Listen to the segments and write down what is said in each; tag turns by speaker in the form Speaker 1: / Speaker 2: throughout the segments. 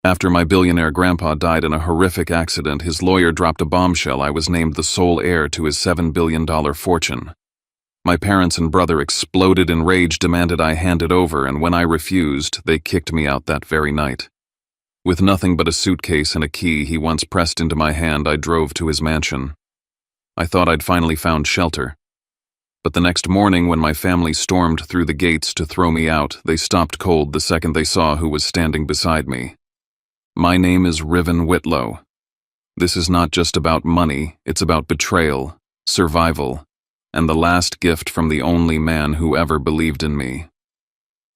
Speaker 1: After my billionaire grandpa died in a horrific accident, his lawyer dropped a bombshell. I was named the sole heir to his $7 billion fortune. My parents and brother exploded in rage, demanded I hand it over, and when I refused, they kicked me out that very night. With nothing but a suitcase and a key he once pressed into my hand, I drove to his mansion. I thought I'd finally found shelter. But the next morning, when my family stormed through the gates to throw me out, they stopped cold the second they saw who was standing beside me. My name is Riven Whitlow. This is not just about money, it's about betrayal, survival, and the last gift from the only man who ever believed in me.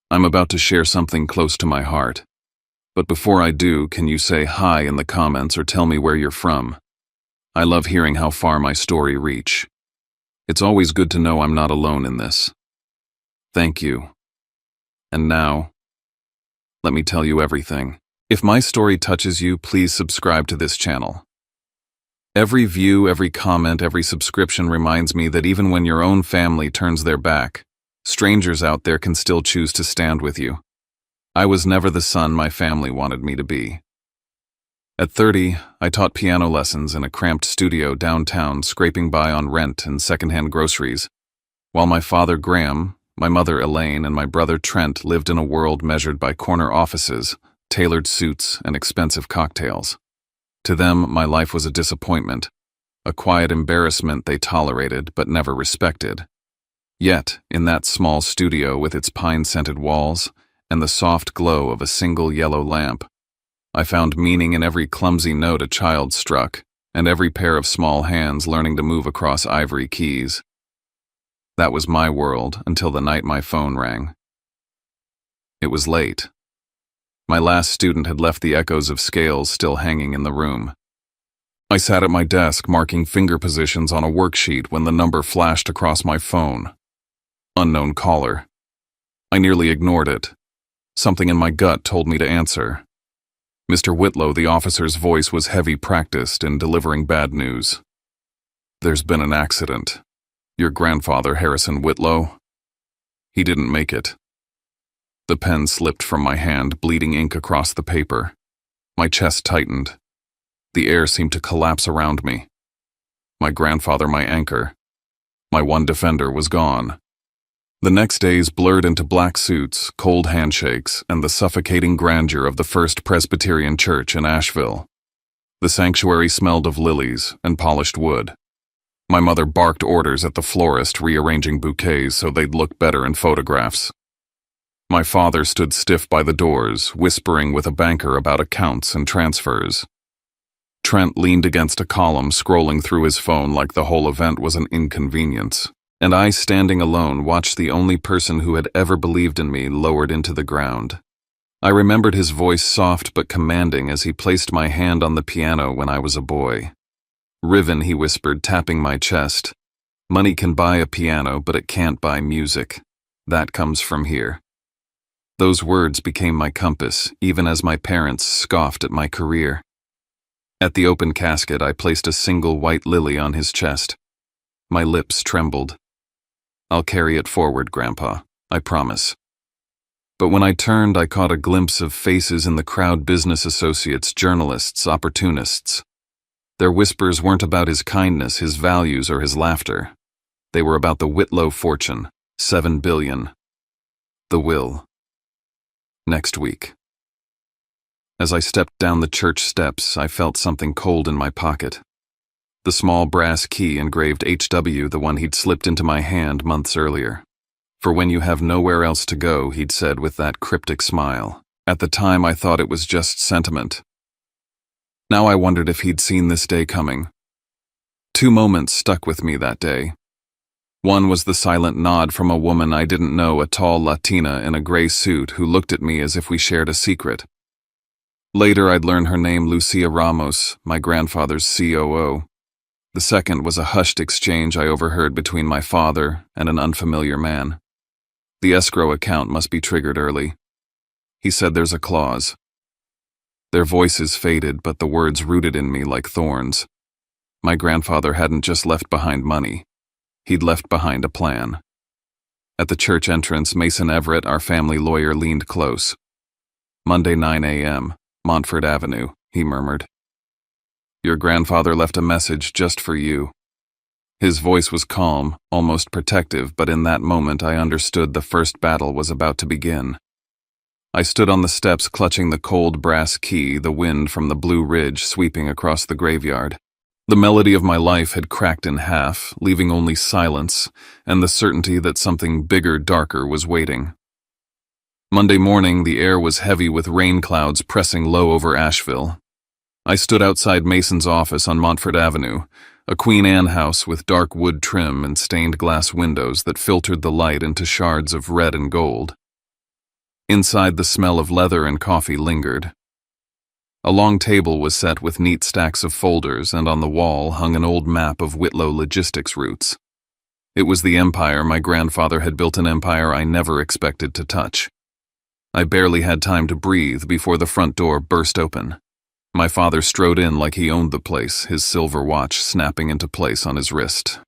Speaker 1: I'm about to share something close to my heart. But before I do, can you say hi in the comments or tell me where you're from? I love hearing how far my story reach. It's always good to know I'm not alone in this. Thank you. And now, let me tell you everything. If my story touches you, please subscribe to this channel. Every view, every comment, every subscription reminds me that even when your own family turns their back, strangers out there can still choose to stand with you. I was never the son my family wanted me to be. At 30, I taught piano lessons in a cramped studio downtown, scraping by on rent and secondhand groceries, while my father Graham, my mother Elaine, and my brother Trent lived in a world measured by corner offices, tailored suits, and expensive cocktails. To them, my life was a disappointment, a quiet embarrassment they tolerated but never respected. Yet, in that small studio with its pine-scented walls and the soft glow of a single yellow lamp, I found meaning in every clumsy note a child struck and every pair of small hands learning to move across ivory keys. That was my world until the night my phone rang. It was late. My last student had left the echoes of scales still hanging in the room. I sat at my desk marking finger positions on a worksheet when the number flashed across my phone. Unknown caller. I nearly ignored it. Something in my gut told me to answer. Mr. Whitlow, the officer's voice was heavy, practiced in delivering bad news. There's been an accident. Your grandfather, Harrison Whitlow, he didn't make it. The pen slipped from my hand, bleeding ink across the paper. My chest tightened. The air seemed to collapse around me. My grandfather, my anchor, my one defender, was gone. The next days blurred into black suits, cold handshakes, and the suffocating grandeur of the First Presbyterian Church in Asheville. The sanctuary smelled of lilies and polished wood. My mother barked orders at the florist, rearranging bouquets so they'd look better in photographs. My father stood stiff by the doors, whispering with a banker about accounts and transfers. Trent leaned against a column, scrolling through his phone like the whole event was an inconvenience. And I, standing alone, watched the only person who had ever believed in me lowered into the ground. I remembered his voice, soft but commanding, as he placed my hand on the piano when I was a boy. "Riven," he whispered, tapping my chest. "Money can buy a piano, but it can't buy music. That comes from here." Those words became my compass, even as my parents scoffed at my career. At the open casket, I placed a single white lily on his chest. My lips trembled. "I'll carry it forward, Grandpa, I promise." But when I turned, I caught a glimpse of faces in the crowd: business associates, journalists, opportunists. Their whispers weren't about his kindness, his values, or his laughter. They were about the Whitlow fortune, $7 billion. The will. Next week. As I stepped down the church steps, I felt something cold in my pocket. The small brass key engraved HW, the one he'd slipped into my hand months earlier. "For when you have nowhere else to go," he'd said with that cryptic smile. At the time, I thought it was just sentiment. Now I wondered if he'd seen this day coming. Two moments stuck with me that day. One was the silent nod from a woman I didn't know, a tall Latina in a gray suit who looked at me as if we shared a secret. Later, I'd learn her name, Lucia Ramos, my grandfather's COO. The second was a hushed exchange I overheard between my father and an unfamiliar man. The escrow account must be triggered early. He said there's a clause. Their voices faded, but the words rooted in me like thorns. My grandfather hadn't just left behind money. He'd left behind a plan. At the church entrance, Mason Everett, our family lawyer, leaned close. "Monday, 9 a.m., Montfort Avenue, he murmured. Your grandfather left a message just for you. His voice was calm, almost protective, but in that moment I understood the first battle was about to begin. I stood on the steps clutching the cold brass key, the wind from the Blue Ridge sweeping across the graveyard. The melody of my life had cracked in half, leaving only silence and the certainty that something bigger, darker was waiting. Monday morning, the air was heavy with rain clouds pressing low over Asheville. I stood outside Mason's office on Montfort Avenue, a Queen Anne house with dark wood trim and stained glass windows that filtered the light into shards of red and gold. Inside, the smell of leather and coffee lingered. A long table was set with neat stacks of folders, and on the wall hung an old map of Whitlow logistics routes. It was the empire my grandfather had built, an empire I never expected to touch. I barely had time to breathe before the front door burst open. My father strode in like he owned the place, his silver watch snapping into place on his wrist.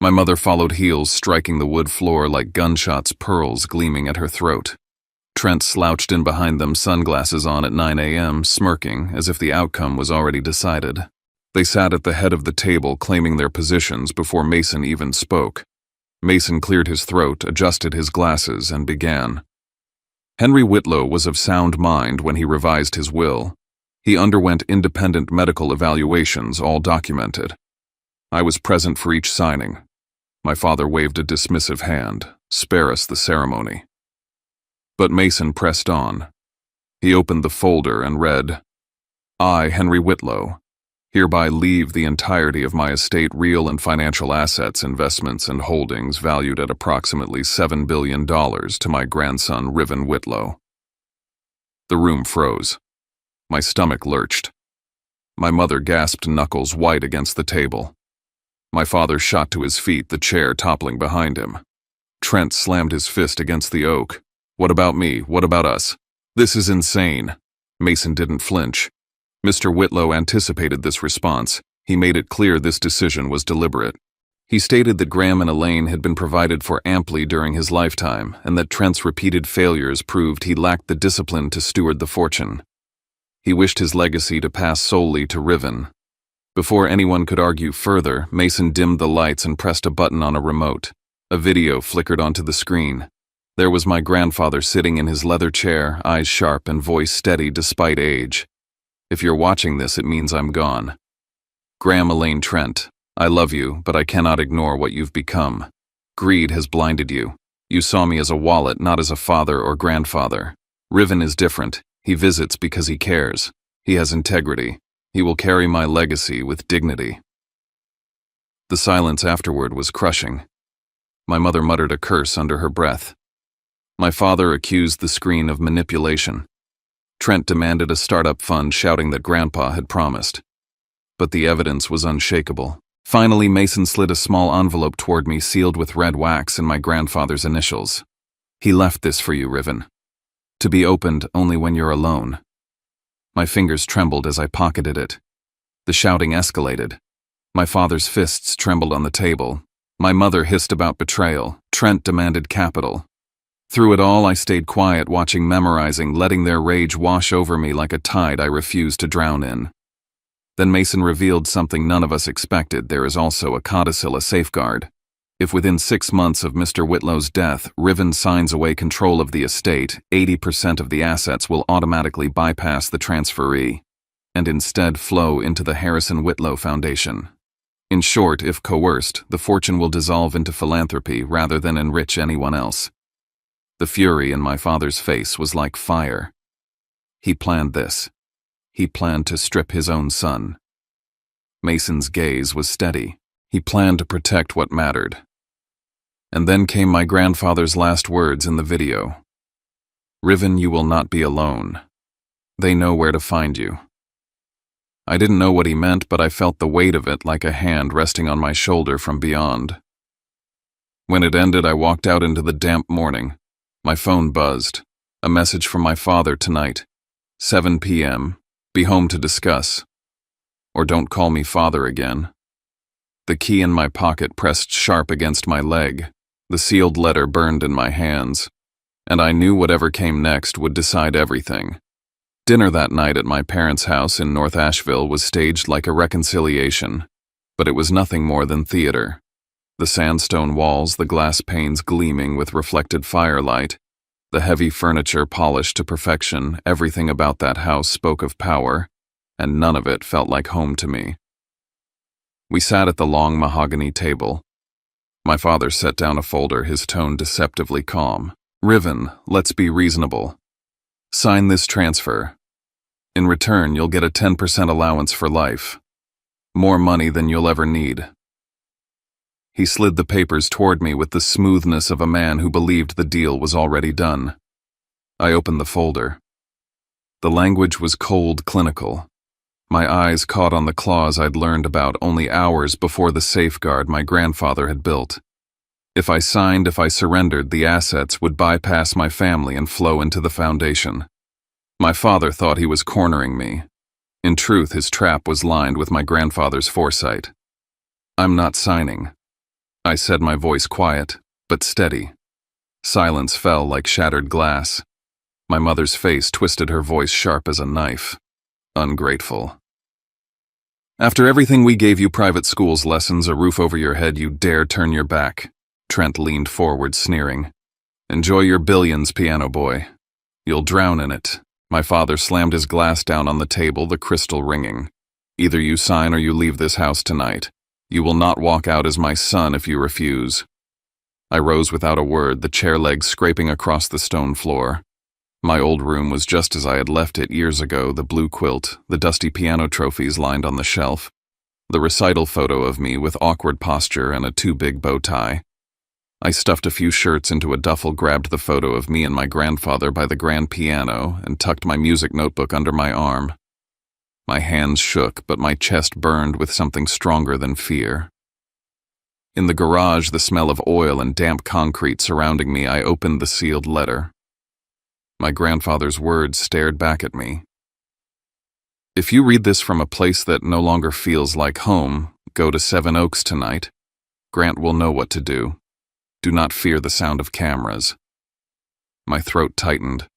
Speaker 1: My mother followed, heels striking the wood floor like gunshots, pearls gleaming at her throat. Trent slouched in behind them, sunglasses on at 9 a.m., smirking as if the outcome was already decided. They sat at the head of the table, claiming their positions before Mason even spoke. Mason cleared his throat, adjusted his glasses, and began. Henry Whitlow was of sound mind when he revised his will. He underwent independent medical evaluations, all documented. I was present for each signing. My father waved a dismissive hand. Spare us the ceremony. But Mason pressed on. He opened the folder and read, I, Henry Whitlow, hereby leave the entirety of my estate, real and financial assets, investments, and holdings valued at approximately $7 billion to my grandson, Riven Whitlow. The room froze. My stomach lurched. My mother gasped, knuckles white against the table. My father shot to his feet, the chair toppling behind him. Trent slammed his fist against the oak. What about me? What about us? This is insane. Mason didn't flinch. Mr. Whitlow anticipated this response. He made it clear this decision was deliberate. He stated that Graham and Elaine had been provided for amply during his lifetime, and that Trent's repeated failures proved he lacked the discipline to steward the fortune. He wished his legacy to pass solely to Riven. Before anyone could argue further, Mason dimmed the lights and pressed a button on a remote. A video flickered onto the screen. There was my grandfather sitting in his leather chair, eyes sharp and voice steady despite age. If you're watching this, it means I'm gone. Graham, Elaine, Trent, I love you, but I cannot ignore what you've become. Greed has blinded you. You saw me as a wallet, not as a father or grandfather. Riven is different. He visits because he cares. He has integrity. He will carry my legacy with dignity. The silence afterward was crushing. My mother muttered a curse under her breath. My father accused the screen of manipulation. Trent demanded a startup fund, shouting that Grandpa had promised. But the evidence was unshakable. Finally, Mason slid a small envelope toward me, sealed with red wax and my grandfather's initials. He left this for you, Riven. To be opened only when you're alone. My fingers trembled as I pocketed it. The shouting escalated. My father's fists trembled on the table. My mother hissed about betrayal. Trent demanded capital. Through it all, I stayed quiet, watching, memorizing, letting their rage wash over me like a tide I refused to drown in. Then Mason revealed something none of us expected. There is also a codicil, a safeguard. If within 6 months of Mr. Whitlow's death, Riven signs away control of the estate, 80% of the assets will automatically bypass the transferee and instead flow into the Harrison Whitlow Foundation. In short, if coerced, the fortune will dissolve into philanthropy rather than enrich anyone else. The fury in my father's face was like fire. He planned this. He planned to strip his own son. Mason's gaze was steady. He planned to protect what mattered. And then came my grandfather's last words in the video. Riven, you will not be alone. They know where to find you. I didn't know what he meant, but I felt the weight of it like a hand resting on my shoulder from beyond. When it ended, I walked out into the damp morning. My phone buzzed. A message from my father tonight. 7 p.m. Be home to discuss. Or don't call me father again. The key in my pocket pressed sharp against my leg. The sealed letter burned in my hands. And I knew whatever came next would decide everything. Dinner that night at my parents' house in North Asheville was staged like a reconciliation, but it was nothing more than theater. The sandstone walls, the glass panes gleaming with reflected firelight, the heavy furniture polished to perfection, everything about that house spoke of power, and none of it felt like home to me. We sat at the long mahogany table. My father set down a folder, his tone deceptively calm. "Riven, let's be reasonable. Sign this transfer. In return, you'll get a 10% allowance for life. More money than you'll ever need." He slid the papers toward me with the smoothness of a man who believed the deal was already done. I opened the folder. The language was cold, clinical. My eyes caught on the clause I'd learned about only hours before the safeguard my grandfather had built. If I surrendered, the assets would bypass my family and flow into the foundation. My father thought he was cornering me. In truth, his trap was lined with my grandfather's foresight. "I'm not signing," I said, my voice quiet, but steady. Silence fell like shattered glass. My mother's face twisted, her voice sharp as a knife. "Ungrateful. After everything we gave you, private schools, lessons, a roof over your head, you dare turn your back." Trent leaned forward, sneering. "Enjoy your billions, piano boy. You'll drown in it." My father slammed his glass down on the table, the crystal ringing. "Either you sign or you leave this house tonight. You will not walk out as my son if you refuse." I rose without a word, the chair legs scraping across the stone floor. My old room was just as I had left it years ago, the blue quilt, the dusty piano trophies lined on the shelf, the recital photo of me with awkward posture and a too big bow tie. I stuffed a few shirts into a duffel, grabbed the photo of me and my grandfather by the grand piano, and tucked my music notebook under my arm. My hands shook, but my chest burned with something stronger than fear. In the garage, the smell of oil and damp concrete surrounding me, I opened the sealed letter. My grandfather's words stared back at me. "If you read this from a place that no longer feels like home, go to Seven Oaks tonight. Grant will know what to do. Do not fear the sound of cameras." My throat tightened.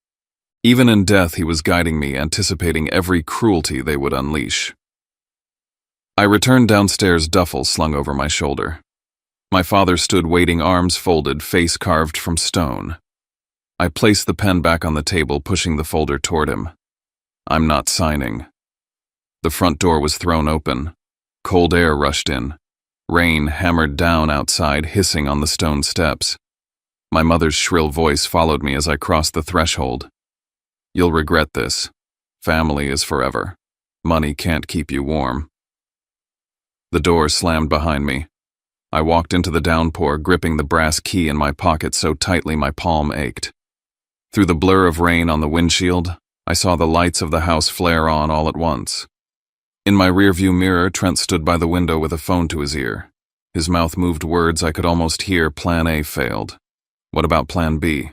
Speaker 1: Even in death, he was guiding me, anticipating every cruelty they would unleash. I returned downstairs, duffel slung over my shoulder. My father stood waiting, arms folded, face carved from stone. I placed the pen back on the table, pushing the folder toward him. "I'm not signing." The front door was thrown open. Cold air rushed in. Rain hammered down outside, hissing on the stone steps. My mother's shrill voice followed me as I crossed the threshold. "You'll regret this. Family is forever. Money can't keep you warm." The door slammed behind me. I walked into the downpour, gripping the brass key in my pocket so tightly my palm ached. Through the blur of rain on the windshield, I saw the lights of the house flare on all at once. In my rearview mirror, Trent stood by the window with a phone to his ear. His mouth moved words I could almost hear. Plan A failed. What about Plan B?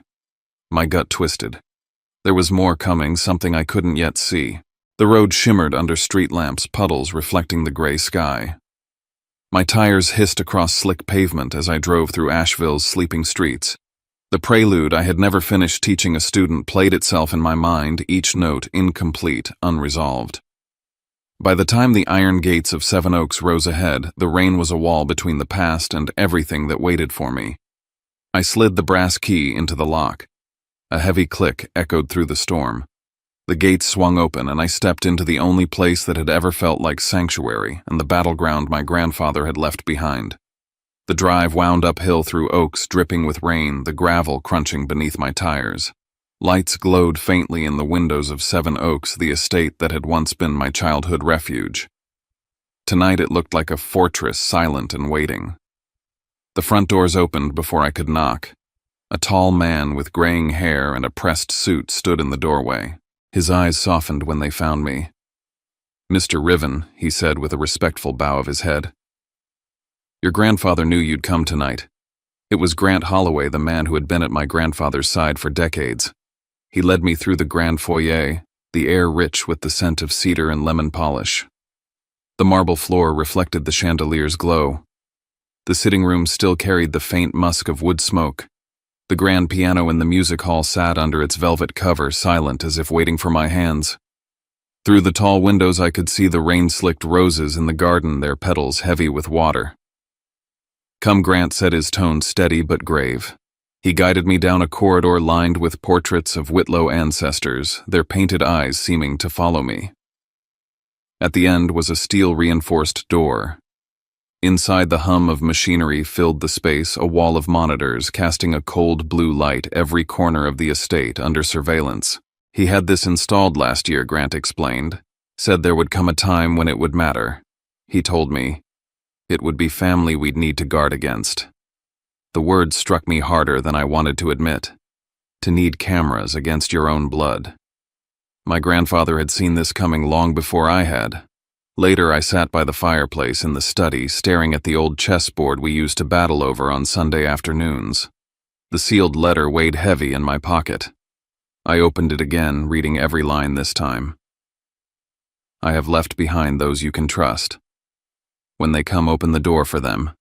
Speaker 1: My gut twisted. There was more coming, something I couldn't yet see. The road shimmered under street lamps, puddles reflecting the gray sky. My tires hissed across slick pavement as I drove through Asheville's sleeping streets. The prelude I had never finished teaching a student played itself in my mind, each note incomplete, unresolved. By the time the iron gates of Seven Oaks rose ahead, the rain was a wall between the past and everything that waited for me. I slid the brass key into the lock. A heavy click echoed through the storm. The gates swung open, and I stepped into the only place that had ever felt like sanctuary and the battleground my grandfather had left behind. The drive wound uphill through oaks, dripping with rain, the gravel crunching beneath my tires. Lights glowed faintly in the windows of Seven Oaks, the estate that had once been my childhood refuge. Tonight it looked like a fortress, silent and waiting. The front doors opened before I could knock. A tall man with graying hair and a pressed suit stood in the doorway. His eyes softened when they found me. "Mr. Riven," he said with a respectful bow of his head. "Your grandfather knew you'd come tonight. It was Grant Holloway, the man who had been at my grandfather's side for decades. He led me through the grand foyer, the air rich with the scent of cedar and lemon polish. The marble floor reflected the chandelier's glow. The sitting room still carried the faint musk of wood smoke. The grand piano in the music hall sat under its velvet cover, silent as if waiting for my hands. Through the tall windows I could see the rain-slicked roses in the garden, their petals heavy with water. "Come," Grant said, his tone steady but grave. He guided me down a corridor lined with portraits of Whitlow ancestors, their painted eyes seeming to follow me. At the end was a steel-reinforced door. Inside, the hum of machinery filled the space, a wall of monitors casting a cold blue light every corner of the estate under surveillance. "He had this installed last year," Grant explained. "Said there would come a time when it would matter. He told me it would be family we'd need to guard against." The word struck me harder than I wanted to admit. To need cameras against your own blood. My grandfather had seen this coming long before I had. Later, I sat by the fireplace in the study, staring at the old chessboard we used to battle over on Sunday afternoons. The sealed letter weighed heavy in my pocket. I opened it again, reading every line this time. "I have left behind those you can trust. When they come, open the door for them.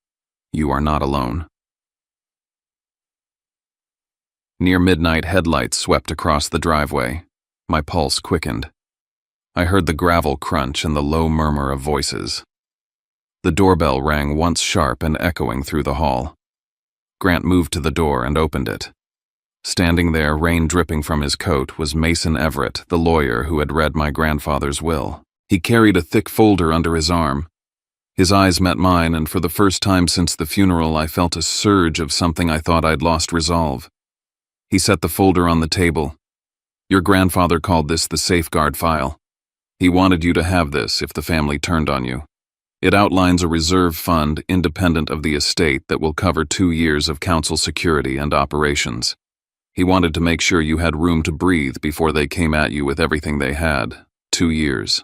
Speaker 1: You are not alone." Near midnight, headlights swept across the driveway. My pulse quickened. I heard the gravel crunch and the low murmur of voices. The doorbell rang once sharp and echoing through the hall. Grant moved to the door and opened it. Standing there, rain dripping from his coat, was Mason Everett, the lawyer who had read my grandfather's will. He carried a thick folder under his arm. His eyes met mine, and for the first time since the funeral I felt a surge of something I thought I'd lost resolve. He set the folder on the table. "Your grandfather called this the safeguard file. He wanted you to have this if the family turned on you. It outlines a reserve fund independent of the estate that will cover 2 years of council security and operations. He wanted to make sure you had room to breathe before they came at you with everything they had. 2 years.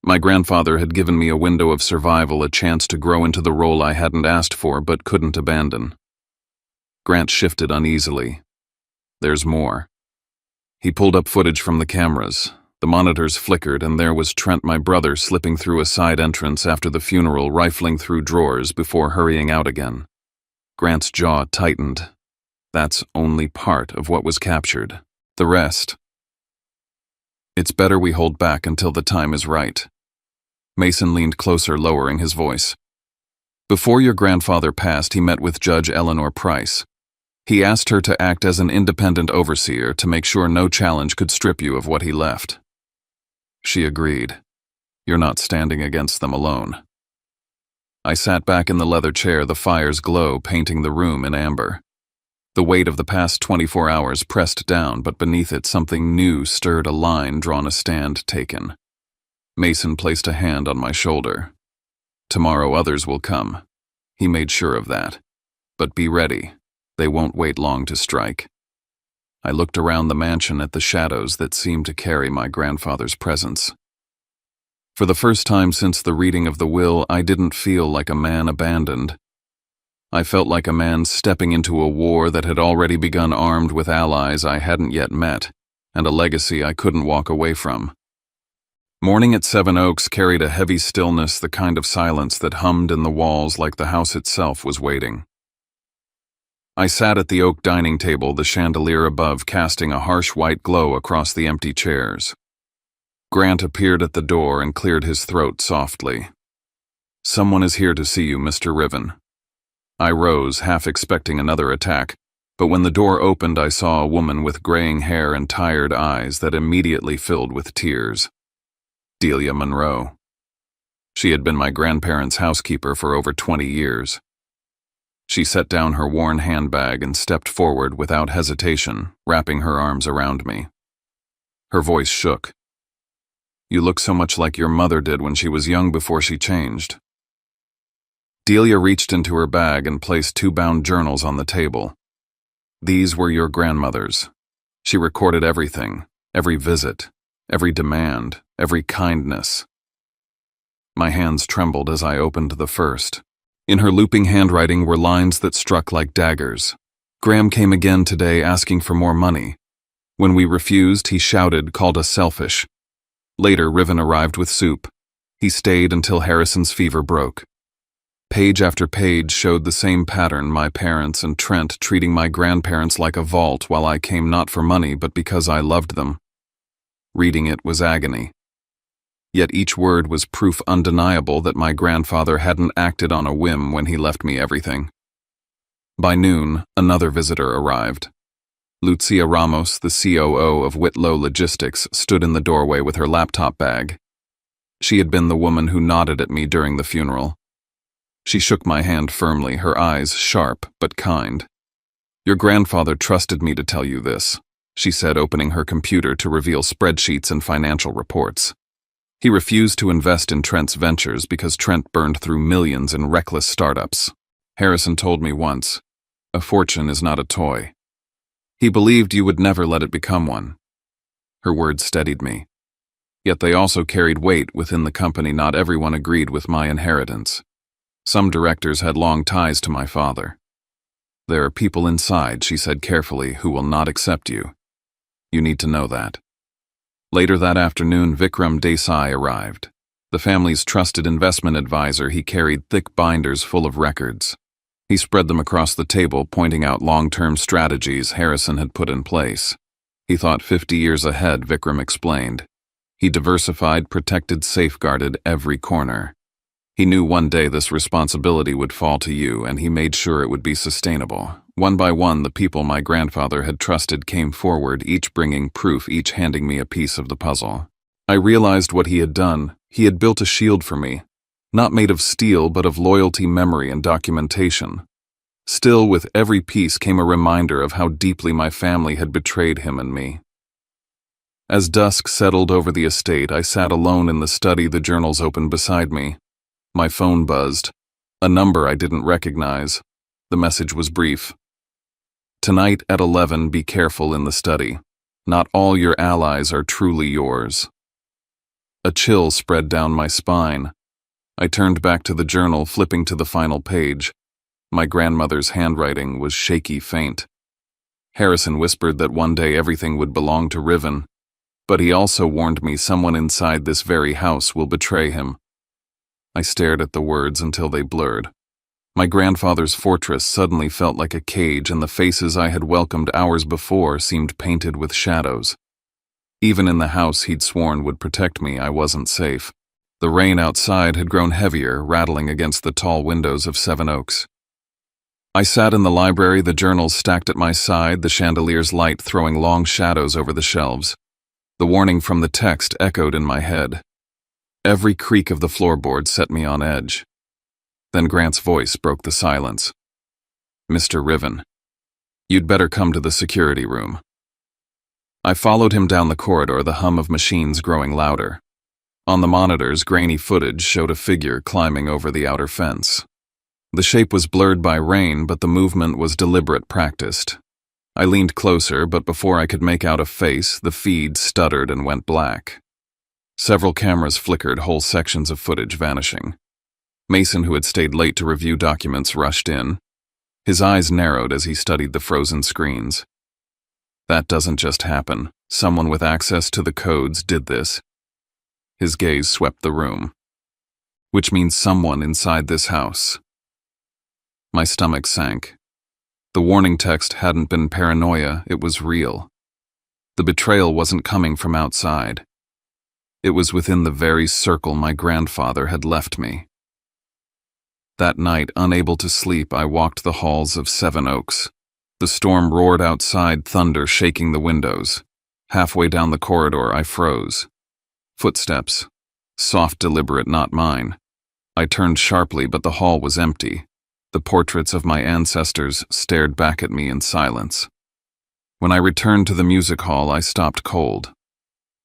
Speaker 1: My grandfather had given me a window of survival, a chance to grow into the role I hadn't asked for but couldn't abandon." Grant shifted uneasily. "There's more." He pulled up footage from the cameras. The monitors flickered, and there was Trent, my brother, slipping through a side entrance after the funeral, rifling through drawers before hurrying out again. Grant's jaw tightened. That's only part of what was captured. The rest. "It's better we hold back until the time is right." Mason leaned closer, lowering his voice. "Before your grandfather passed, he met with Judge Eleanor Price. He asked her to act as an independent overseer to make sure no challenge could strip you of what he left. She agreed. You're not standing against them alone." I sat back in the leather chair, the fire's glow painting the room in amber. The weight of the past 24 hours pressed down, but beneath it something new stirred, a line drawn, a stand taken. Mason placed a hand on my shoulder. "Tomorrow others will come." He made sure of that. "But be ready. They won't wait long to strike." I looked around the mansion at the shadows that seemed to carry my grandfather's presence. For the first time since the reading of the will, I didn't feel like a man abandoned. I felt like a man stepping into a war that had already begun, armed with allies I hadn't yet met, and a legacy I couldn't walk away from. Morning at Seven Oaks carried a heavy stillness, the kind of silence that hummed in the walls like the house itself was waiting. I sat at the oak dining table, the chandelier above casting a harsh white glow across the empty chairs. Grant appeared at the door and cleared his throat softly. "Someone is here to see you, Mr. Riven." I rose, half expecting another attack, but when the door opened I saw a woman with graying hair and tired eyes that immediately filled with tears. Delia Monroe. She had been my grandparents' housekeeper for over 20 years. She set down her worn handbag and stepped forward without hesitation, wrapping her arms around me. Her voice shook. "You look so much like your mother did when she was young before she changed." Delia reached into her bag and placed 2 bound journals on the table. "These were your grandmother's. She recorded everything, every visit, every demand, every kindness." My hands trembled as I opened the first. In her looping handwriting were lines that struck like daggers. "Graham came again today asking for more money. When we refused, he shouted, called us selfish. Later, Riven arrived with soup. He stayed until Harrison's fever broke." Page after page showed the same pattern, my parents and Trent treating my grandparents like a vault while I came not for money but because I loved them. Reading it was agony. Yet each word was proof undeniable that my grandfather hadn't acted on a whim when he left me everything. By noon, another visitor arrived. Lucia Ramos, the COO of Whitlow Logistics, stood in the doorway with her laptop bag. She had been the woman who nodded at me during the funeral. She shook my hand firmly, her eyes sharp but kind. "Your grandfather trusted me to tell you this," she said, opening her computer to reveal spreadsheets and financial reports. "He refused to invest in Trent's ventures because Trent burned through millions in reckless startups. Harrison told me once, 'A fortune is not a toy.' He believed you would never let it become one." Her words steadied me. Yet they also carried weight within the company. Not everyone agreed with my inheritance. Some directors had long ties to my father. "There are people inside," she said carefully, "who will not accept you. You need to know that." Later that afternoon, Vikram Desai arrived. The family's trusted investment advisor, he carried thick binders full of records. He spread them across the table, pointing out long-term strategies Harrison had put in place. He thought 50 years ahead, Vikram explained. He diversified, protected, safeguarded every corner. He knew one day this responsibility would fall to you, and he made sure it would be sustainable. One by one, the people my grandfather had trusted came forward, each bringing proof, each handing me a piece of the puzzle. I realized what he had done. He had built a shield for me, not made of steel but of loyalty, memory, and documentation. Still, with every piece came a reminder of how deeply my family had betrayed him and me. As dusk settled over the estate, I sat alone in the study, the journals open beside me. My phone buzzed. A number I didn't recognize. The message was brief. "Tonight at 11, be careful in the study. Not all your allies are truly yours." A chill spread down my spine. I turned back to the journal, flipping to the final page. My grandmother's handwriting was shaky, faint. Harrison whispered that one day everything would belong to Riven, but he also warned me someone inside this very house will betray him. I stared at the words until they blurred. My grandfather's fortress suddenly felt like a cage, and the faces I had welcomed hours before seemed painted with shadows. Even in the house he'd sworn would protect me, I wasn't safe. The rain outside had grown heavier, rattling against the tall windows of Seven Oaks. I sat in the library, the journals stacked at my side, the chandelier's light throwing long shadows over the shelves. The warning from the text echoed in my head. Every creak of the floorboard set me on edge. Then Grant's voice broke the silence. "Mr. Riven, you'd better come to the security room." I followed him down the corridor, the hum of machines growing louder. On the monitors, grainy footage showed a figure climbing over the outer fence. The shape was blurred by rain, but the movement was deliberate, practiced. I leaned closer, but before I could make out a face, the feed stuttered and went black. Several cameras flickered, whole sections of footage vanishing. Mason, who had stayed late to review documents, rushed in. His eyes narrowed as he studied the frozen screens. "That doesn't just happen. Someone with access to the codes did this." His gaze swept the room. "Which means someone inside this house." My stomach sank. The warning text hadn't been paranoia, it was real. The betrayal wasn't coming from outside. It was within the very circle my grandfather had left me. That night, unable to sleep, I walked the halls of Seven Oaks. The storm roared outside, thunder shaking the windows. Halfway down the corridor, I froze. Footsteps. Soft, deliberate, not mine. I turned sharply, but the hall was empty. The portraits of my ancestors stared back at me in silence. When I returned to the music hall, I stopped cold.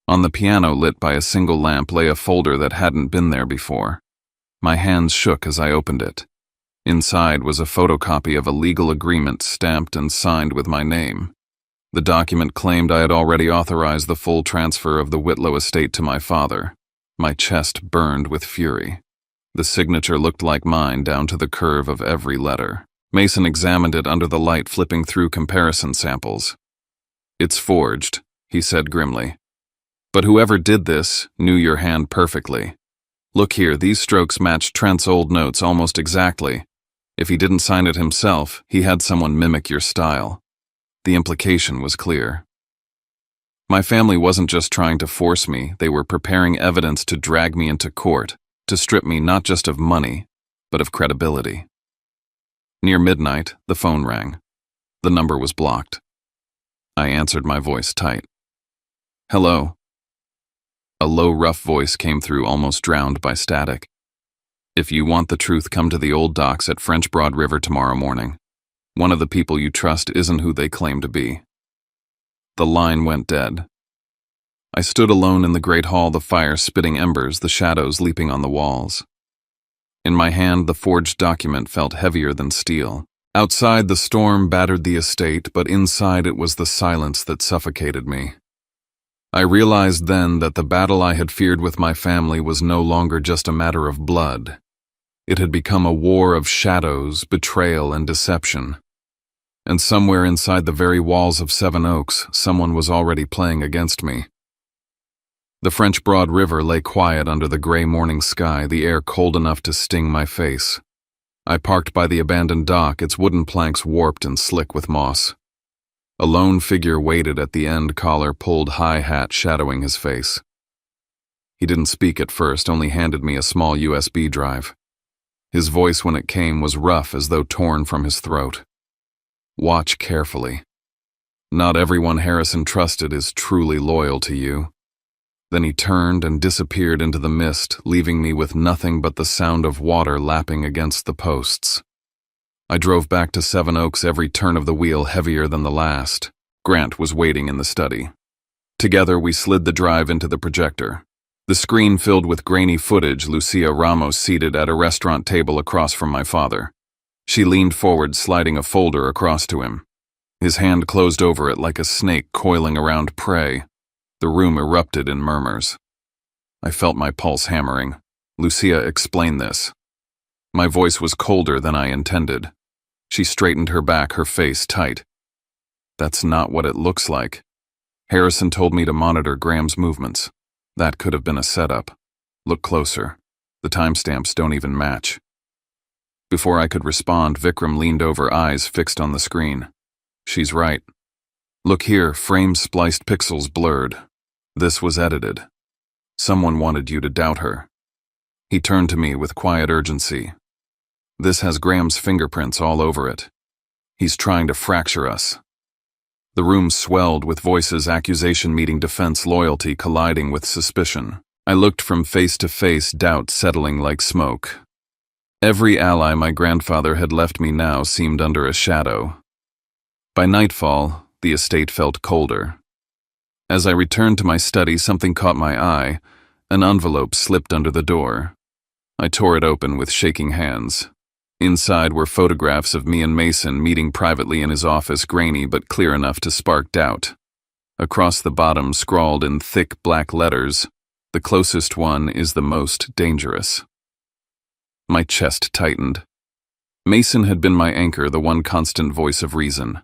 Speaker 1: On the piano, lit by a single lamp, lay a folder that hadn't been there before. My hands shook as I opened it. Inside was a photocopy of a legal agreement stamped and signed with my name. The document claimed I had already authorized the full transfer of the Whitlow estate to my father. My chest burned with fury. The signature looked like mine down to the curve of every letter. Mason examined it under the light, flipping through comparison samples. "It's forged," he said grimly. "But whoever did this knew your hand perfectly. Look here, these strokes match Trent's old notes almost exactly. If he didn't sign it himself, he had someone mimic your style." The implication was clear. My family wasn't just trying to force me, they were preparing evidence to drag me into court, to strip me not just of money, but of credibility. Near midnight, the phone rang. The number was blocked. I answered, my voice tight. "Hello." A low, rough voice came through, almost drowned by static. "If you want the truth, come to the old docks at French Broad River tomorrow morning. One of the people you trust isn't who they claim to be." The line went dead. I stood alone in the great hall, the fire spitting embers, the shadows leaping on the walls. In my hand, the forged document felt heavier than steel. Outside, the storm battered the estate, but inside it was the silence that suffocated me. I realized then that the battle I had feared with my family was no longer just a matter of blood. It had become a war of shadows, betrayal, and deception. And somewhere inside the very walls of Seven Oaks, someone was already playing against me. The French Broad River lay quiet under the gray morning sky, the air cold enough to sting my face. I parked by the abandoned dock, its wooden planks warped and slick with moss. A lone figure waited at the end, collar pulled, high hat shadowing his face. He didn't speak at first, only handed me a small USB drive. His voice, when it came, was rough, as though torn from his throat. "Watch carefully. Not everyone Harrison trusted is truly loyal to you." Then he turned and disappeared into the mist, leaving me with nothing but the sound of water lapping against the posts. I drove back to Seven Oaks, every turn of the wheel heavier than the last. Grant was waiting in the study. Together we slid the drive into the projector. The screen filled with grainy footage, Lucia Ramos seated at a restaurant table across from my father. She leaned forward, sliding a folder across to him. His hand closed over it like a snake coiling around prey. The room erupted in murmurs. I felt my pulse hammering. "Lucia, explain this." My voice was colder than I intended. She straightened her back, her face tight. "That's not what it looks like. Harrison told me to monitor Graham's movements. That could have been a setup. Look closer. The timestamps don't even match." Before I could respond, Vikram leaned over, eyes fixed on the screen. "She's right. Look here, frame spliced, pixels blurred. This was edited. Someone wanted you to doubt her." He turned to me with quiet urgency. "This has Graham's fingerprints all over it. He's trying to fracture us." The room swelled with voices, accusation meeting defense, loyalty colliding with suspicion. I looked from face to face, doubt settling like smoke. Every ally my grandfather had left me now seemed under a shadow. By nightfall, the estate felt colder. As I returned to my study, something caught my eye. An envelope slipped under the door. I tore it open with shaking hands. Inside were photographs of me and Mason meeting privately in his office, grainy but clear enough to spark doubt. Across the bottom, scrawled in thick black letters, "The closest one is the most dangerous." My chest tightened. Mason had been my anchor, the one constant voice of reason.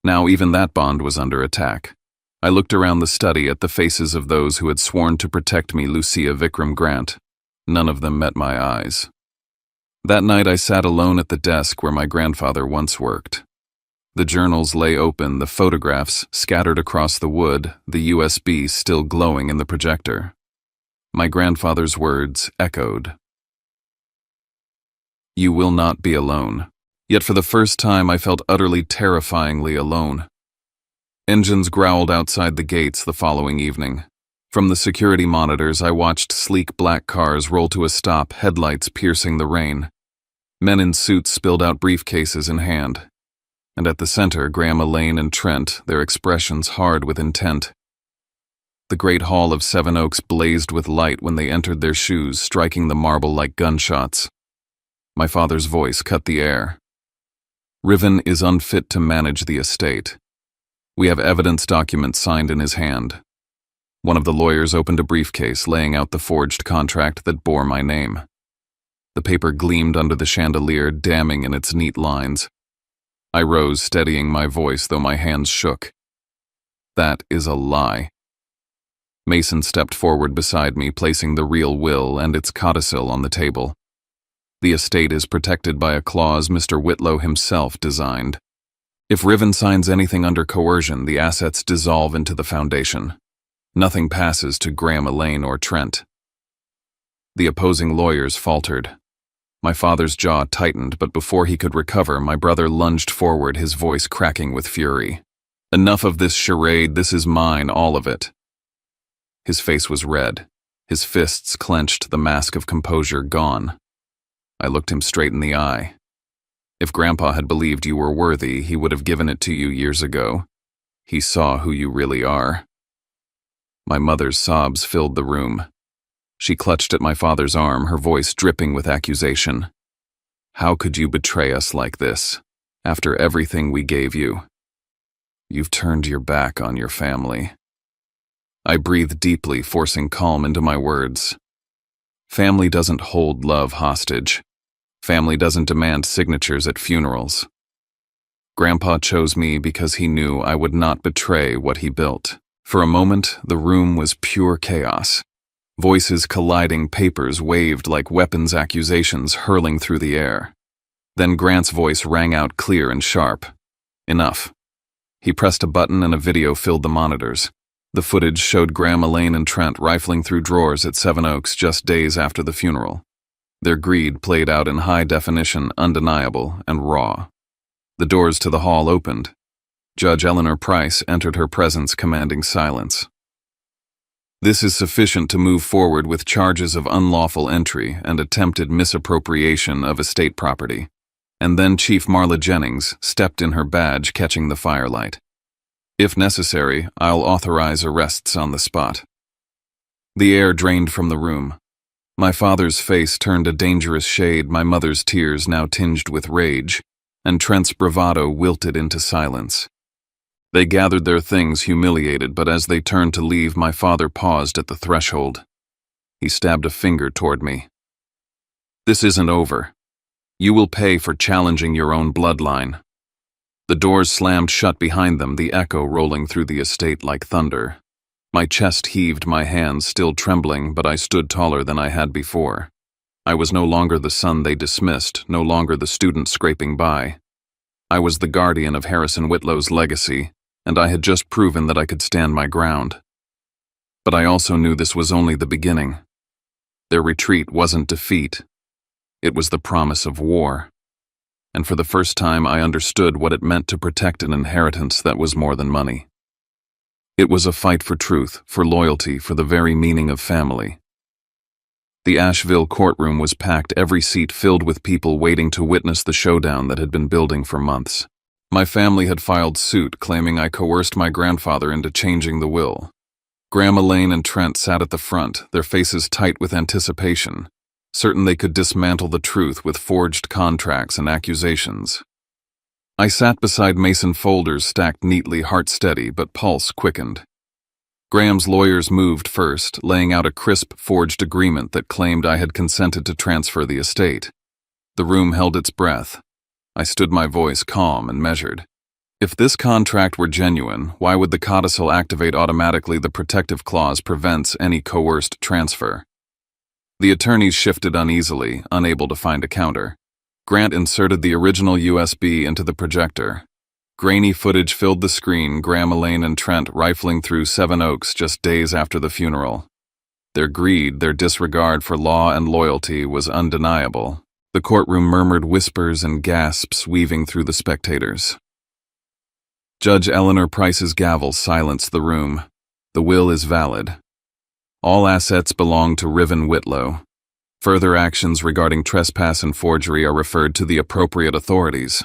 Speaker 1: Now even that bond was under attack. I looked around the study at the faces of those who had sworn to protect me, Lucia, Vikram, Grant. None of them met my eyes. That night I sat alone at the desk where my grandfather once worked. The journals lay open, the photographs scattered across the wood, the USB still glowing in the projector. My grandfather's words echoed. "You will not be alone." Yet for the first time I felt utterly terrifyingly alone. Engines growled outside the gates the following evening. From the security monitors I watched sleek black cars roll to a stop, headlights piercing the rain. Men in suits spilled out, briefcases in hand. And at the center, Graham, Elaine, and Trent, their expressions hard with intent. The great hall of Seven Oaks blazed with light when they entered, their shoes striking the marble like gunshots. My father's voice cut the air. "Riven is unfit to manage the estate. We have evidence documents signed in his hand." One of the lawyers opened a briefcase, laying out the forged contract that bore my name. The paper gleamed under the chandelier, damning in its neat lines. I rose, steadying my voice, though my hands shook. "That is a lie." Mason stepped forward beside me, placing the real will and its codicil on the table. "The estate is protected by a clause Mr. Whitlow himself designed. If Riven signs anything under coercion, the assets dissolve into the foundation. Nothing passes to Graham, Elaine, or Trent. The opposing lawyers faltered. My father's jaw tightened, but before he could recover, my brother lunged forward, his voice cracking with fury. "Enough of this charade, this is mine, all of it." His face was red, his fists clenched, the mask of composure gone. I looked him straight in the eye. "If Grandpa had believed you were worthy, he would have given it to you years ago. He saw who you really are." My mother's sobs filled the room. She clutched at my father's arm, her voice dripping with accusation. "How could you betray us like this, after everything we gave you? You've turned your back on your family." I breathed deeply, forcing calm into my words. Family doesn't hold love hostage. Family doesn't demand signatures at funerals. Grandpa chose me because he knew I would not betray what he built. For a moment, the room was pure chaos. Voices colliding, papers waved like weapons accusations hurling through the air. Then Grant's voice rang out clear and sharp. "Enough." He pressed a button and a video filled the monitors. The footage showed Graham, Elaine, and Trent rifling through drawers at Seven Oaks just days after the funeral. Their greed played out in high definition, undeniable, and raw. The doors to the hall opened. Judge Eleanor Price entered, her presence commanding silence. "This is sufficient to move forward with charges of unlawful entry and attempted misappropriation of estate property." And then Chief Marla Jennings stepped in, her badge catching the firelight. "If necessary, I'll authorize arrests on the spot." The air drained from the room. My father's face turned a dangerous shade, my mother's tears now tinged with rage, and Trent's bravado wilted into silence. They gathered their things, humiliated, but as they turned to leave, my father paused at the threshold. He stabbed a finger toward me. "This isn't over. You will pay for challenging your own bloodline." The doors slammed shut behind them, the echo rolling through the estate like thunder. My chest heaved, my hands still trembling, but I stood taller than I had before. I was no longer the son they dismissed, no longer the student scraping by. I was the guardian of Harrison Whitlow's legacy, and I had just proven that I could stand my ground. But I also knew this was only the beginning. Their retreat wasn't defeat. It was the promise of war. And for the first time, I understood what it meant to protect an inheritance that was more than money. It was a fight for truth, for loyalty, for the very meaning of family. The Asheville courtroom was packed, every seat filled with people waiting to witness the showdown that had been building for months. My family had filed suit, claiming I coerced my grandfather into changing the will. Graham, Elaine, and Trent sat at the front, their faces tight with anticipation, certain they could dismantle the truth with forged contracts and accusations. I sat beside Mason folders stacked neatly, heart steady, but pulse quickened. Graham's lawyers moved first, laying out a crisp, forged agreement that claimed I had consented to transfer the estate. The room held its breath. I stood, my voice calm and measured. If this contract were genuine, why would the codicil activate automatically? The protective clause prevents any coerced transfer. The attorneys shifted uneasily, unable to find a counter. Grant inserted the original USB into the projector. Grainy footage filled the screen, Graham, Elaine, and Trent rifling through Seven Oaks just days after the funeral. Their greed, their disregard for law and loyalty was undeniable. The courtroom murmured, whispers and gasps weaving through the spectators. Judge Eleanor Price's gavel silenced the room. The will is valid. All assets belong to Riven Whitlow. Further actions regarding trespass and forgery are referred to the appropriate authorities.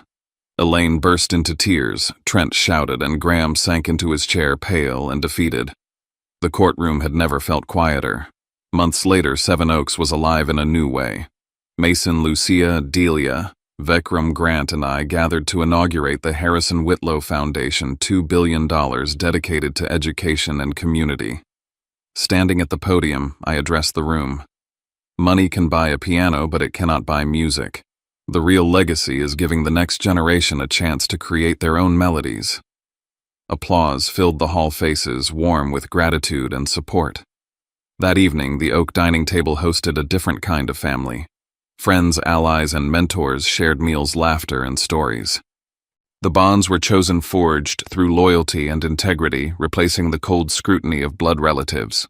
Speaker 1: Elaine burst into tears, Trent shouted, and Graham sank into his chair, pale and defeated. The courtroom had never felt quieter. Months later, Seven Oaks was alive in a new way. Mason, Lucia, Delia, Vikram, Grant, and I gathered to inaugurate the Harrison Whitlow Foundation, $2 billion dedicated to education and community. Standing at the podium, I addressed the room. Money can buy a piano, but it cannot buy music. The real legacy is giving the next generation a chance to create their own melodies. Applause filled the hall, faces warm with gratitude and support. That evening, the oak dining table hosted a different kind of family. Friends, allies, and mentors shared meals, laughter, and stories. The bonds were chosen forged through loyalty and integrity, replacing the cold scrutiny of blood relatives.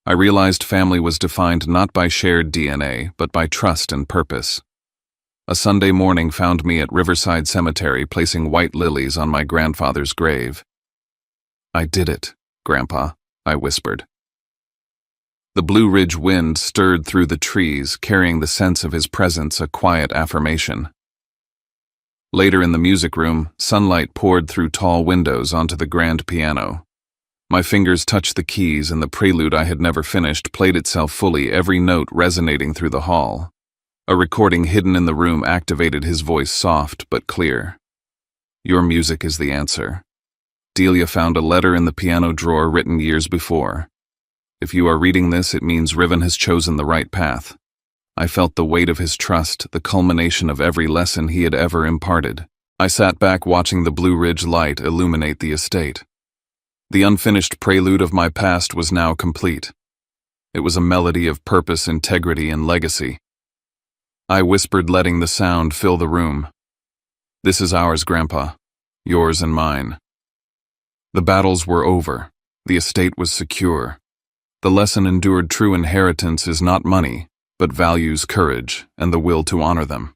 Speaker 1: I realized family was defined not by shared DNA, but by trust and purpose. A Sunday morning found me at Riverside Cemetery placing white lilies on my grandfather's grave. "I did it, Grandpa," I whispered. The Blue Ridge wind stirred through the trees, carrying the sense of his presence, a quiet affirmation. Later in the music room, sunlight poured through tall windows onto the grand piano. My fingers touched the keys and the prelude I had never finished played itself fully, every note resonating through the hall. A recording hidden in the room activated his voice, soft but clear. "Your music is the answer." Delia found a letter in the piano drawer written years before. "If you are reading this, it means Riven has chosen the right path." I felt the weight of his trust, the culmination of every lesson he had ever imparted. I sat back watching the Blue Ridge light illuminate the estate. The unfinished prelude of my past was now complete. It was a melody of purpose, integrity, and legacy. I whispered, letting the sound fill the room. "This is ours, Grandpa. Yours and mine." The battles were over. The estate was secure. The lesson endured: true inheritance is not money, but values, courage, and the will to honor them.